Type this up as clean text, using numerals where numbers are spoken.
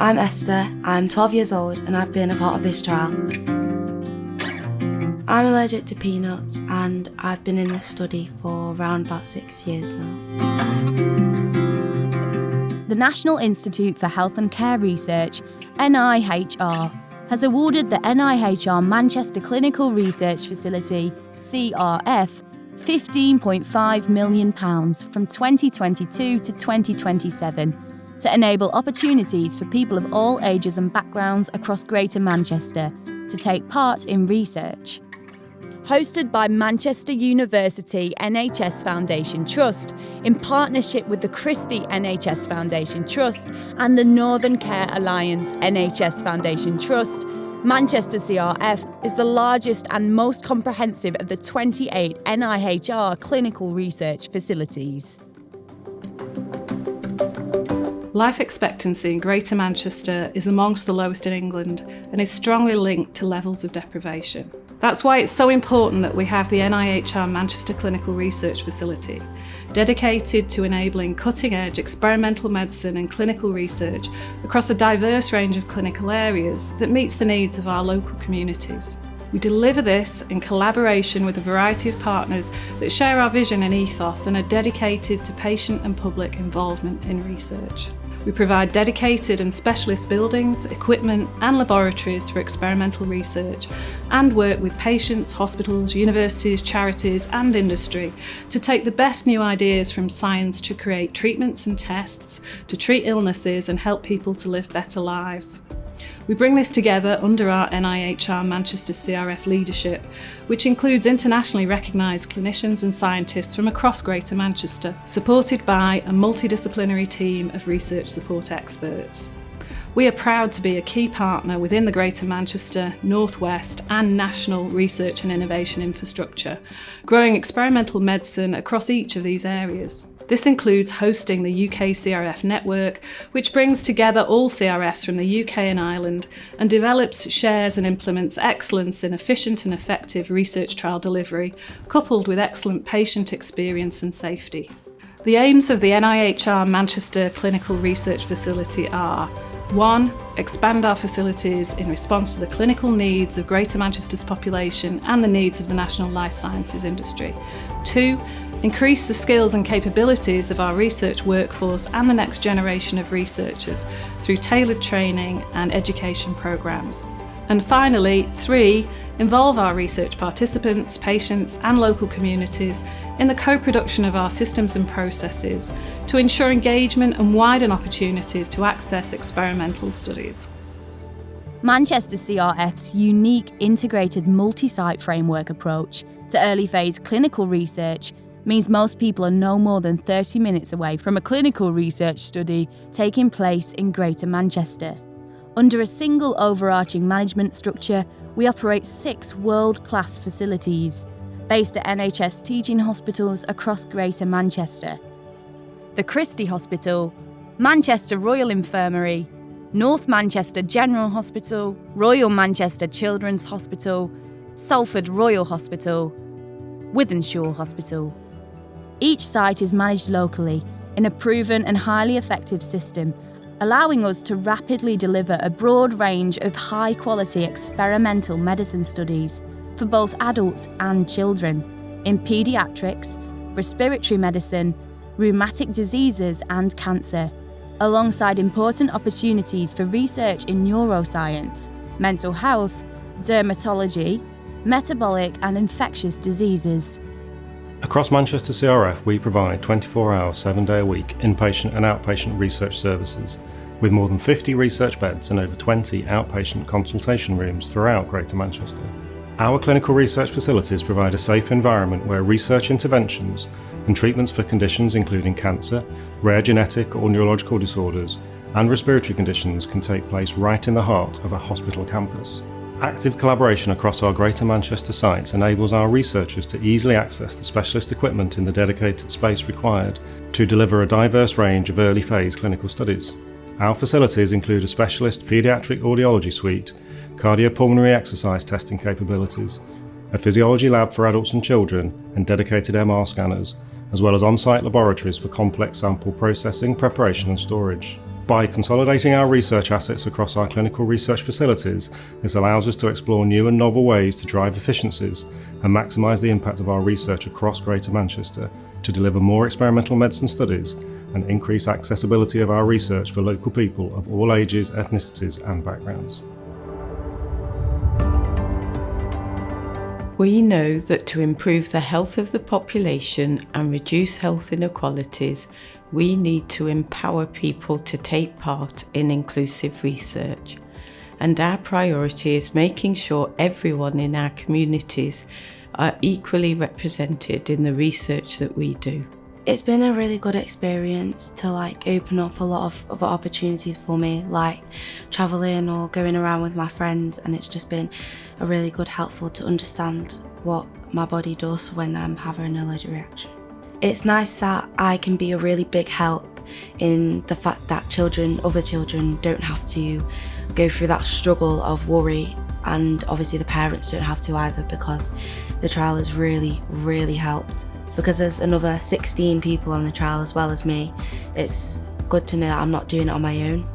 I'm Esther, I'm 12 years old and I've been a part of this trial. I'm allergic to peanuts and I've been in this study for around about 6 years now. The National Institute for Health and Care Research, NIHR, has awarded the NIHR Manchester Clinical Research Facility, CRF, £15.5 million from 2022 to 2027 to enable opportunities for people of all ages and backgrounds across Greater Manchester to take part in research. Hosted by Manchester University NHS Foundation Trust in partnership with the Christie NHS Foundation Trust and the Northern Care Alliance NHS Foundation Trust, Manchester CRF is the largest and most comprehensive of the 28 NIHR clinical research facilities. Life expectancy in Greater Manchester is amongst the lowest in England and is strongly linked to levels of deprivation. That's why it's so important that we have the NIHR Manchester Clinical Research Facility, dedicated to enabling cutting-edge experimental medicine and clinical research across a diverse range of clinical areas that meets the needs of our local communities. We deliver this in collaboration with a variety of partners that share our vision and ethos and are dedicated to patient and public involvement in research. We provide dedicated and specialist buildings, equipment and laboratories for experimental research and work with patients, hospitals, universities, charities and industry to take the best new ideas from science to create treatments and tests, to treat illnesses and help people to live better lives. We bring this together under our NIHR Manchester CRF leadership, which includes internationally recognised clinicians and scientists from across Greater Manchester, supported by a multidisciplinary team of research support experts. We are proud to be a key partner within the Greater Manchester, North West and national research and innovation infrastructure, growing experimental medicine across each of these areas. This includes hosting the UK CRF network, which brings together all CRFs from the UK and Ireland and develops, shares and implements excellence in efficient and effective research trial delivery, coupled with excellent patient experience and safety. The aims of the NIHR Manchester Clinical Research Facility are: 1. Expand our facilities in response to the clinical needs of Greater Manchester's population and the needs of the national life sciences industry. 2. Increase the skills and capabilities of our research workforce and the next generation of researchers through tailored training and education programmes. And finally, 3. Involve our research participants, patients and local communities in the co-production of our systems and processes to ensure engagement and widen opportunities to access experimental studies. Manchester CRF's unique integrated multi-site framework approach to early phase clinical research means most people are no more than 30 minutes away from a clinical research study taking place in Greater Manchester. Under a single overarching management structure, we operate 6 world-class facilities based at NHS teaching hospitals across Greater Manchester: the Christie Hospital, Manchester Royal Infirmary, North Manchester General Hospital, Royal Manchester Children's Hospital, Salford Royal Hospital, Wythenshawe Hospital. Each site is managed locally in a proven and highly effective system, allowing us to rapidly deliver a broad range of high-quality experimental medicine studies for both adults and children in paediatrics, respiratory medicine, rheumatic diseases and cancer, alongside important opportunities for research in neuroscience, mental health, dermatology, metabolic and infectious diseases. Across Manchester CRF, we provide 24-hour, 7-day-a-week inpatient and outpatient research services, with more than 50 research beds and over 20 outpatient consultation rooms throughout Greater Manchester. Our clinical research facilities provide a safe environment where research interventions and treatments for conditions including cancer, rare genetic or neurological disorders, and respiratory conditions can take place right in the heart of a hospital campus. Active collaboration across our Greater Manchester sites enables our researchers to easily access the specialist equipment in the dedicated space required to deliver a diverse range of early phase clinical studies. Our facilities include a specialist paediatric audiology suite, cardiopulmonary exercise testing capabilities, a physiology lab for adults and children, and dedicated MR scanners, as well as on-site laboratories for complex sample processing, preparation and storage. By consolidating our research assets across our clinical research facilities, this allows us to explore new and novel ways to drive efficiencies and maximise the impact of our research across Greater Manchester to deliver more experimental medicine studies and increase accessibility of our research for local people of all ages, ethnicities and backgrounds. We know that to improve the health of the population and reduce health inequalities, we need to empower people to take part in inclusive research. And our priority is making sure everyone in our communities are equally represented in the research that we do. It's been a really good experience to open up a lot of other opportunities for me, like travelling or going around with my friends, and it's just been a really good helpful to understand what my body does when I'm having an allergic reaction. It's nice that I can be a really big help in the fact that other children don't have to go through that struggle of worry, and obviously the parents don't have to either, because the trial has really, really helped. Because there's another 16 people on the trial as well as me, it's good to know that I'm not doing it on my own.